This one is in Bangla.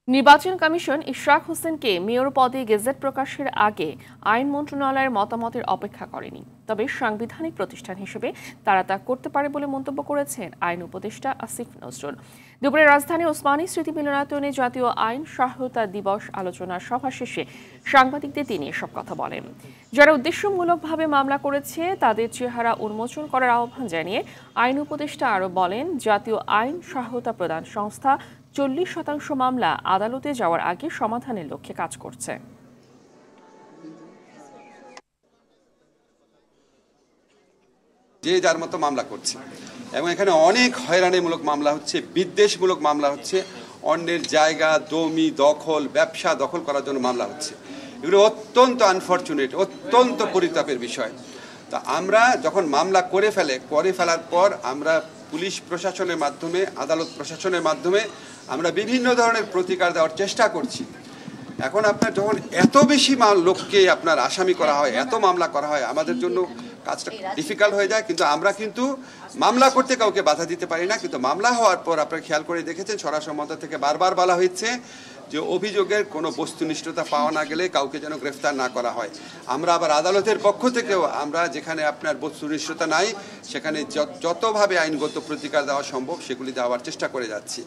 নির্বাচন কমিশন ইশরাক হোসেনকে মেয়র পদে গেজেট প্রকাশের আগে আইন মন্ত্রণালয়ের মতামতের অপেক্ষা করেনি। তবে সাংবিধানিক প্রতিষ্ঠান হিসেবে তারা তা করতে পারে বলে মন্তব্য করেছেন আইন উপদেষ্টা আসিফ নজরুল। দুপুরে রাজধানী ওসমানী স্মৃতি মিলনায়তনে জাতীয় আইন সহায়তা দিবস আলোচনা সভা শেষে সাংবাদিকদের তিনি এসব কথা বলেন। যারা উদ্দেশ্যমূলকভাবে মামলা করেছে তাদের চেহারা উন্মোচন করার আহ্বান জানিয়ে আইন উপদেষ্টা আরও বলেন, জাতীয় আইন সহায়তা প্রদান সংস্থা 40% মামলা আদালতে যাওয়ার আগে সমাধানের লক্ষ্যে কাজ করছে। যে যার মতো মামলা করছে এবং এখানে অনেক হয়রানিমূলক মামলা হচ্ছে, বিদ্বেষমূলক মামলা হচ্ছে, অন্যের জায়গা জমি দখল ব্যবসা দখল করার জন্য মামলা হচ্ছে। এগুলো অত্যন্ত আনফর্চুনেট, অত্যন্ত পরিতাপের বিষয়। তা আমরা যখন মামলা করে ফেলার পর আমরা পুলিশ প্রশাসনের মাধ্যমে আদালত প্রশাসনের মাধ্যমে আমরা বিভিন্ন ধরনের প্রতিকার দেওয়ার চেষ্টা করছি। এখন আপনার যখন এত বেশি লোককে আপনার আসামি করা হয়, এত মামলা করা হয়, আমাদের জন্য কাজটা ডিফিকাল্ট হয়ে যায়। কিন্তু আমরা মামলা করতে কাউকে বাধা দিতে পারি না। কিন্তু মামলা হওয়ার পর আপনারা খেয়াল করে দেখেছেন স্বরাষ্ট্র মন্ত্রণালয় থেকে বারবার বলা হয়েছে যে অভিযোগের কোনো বস্তুনিষ্ঠতা পাওয়া না গেলে কাউকে যেন গ্রেফতার না করা হয়। আমরা আবার আদালতের পক্ষ থেকেও আমরা যেখানে আপনার বস্তুনিষ্ঠতা নাই সেখানে যতভাবে আইনগত প্রতিকার দেওয়া সম্ভব সেগুলি দেওয়ার চেষ্টা করে যাচ্ছি।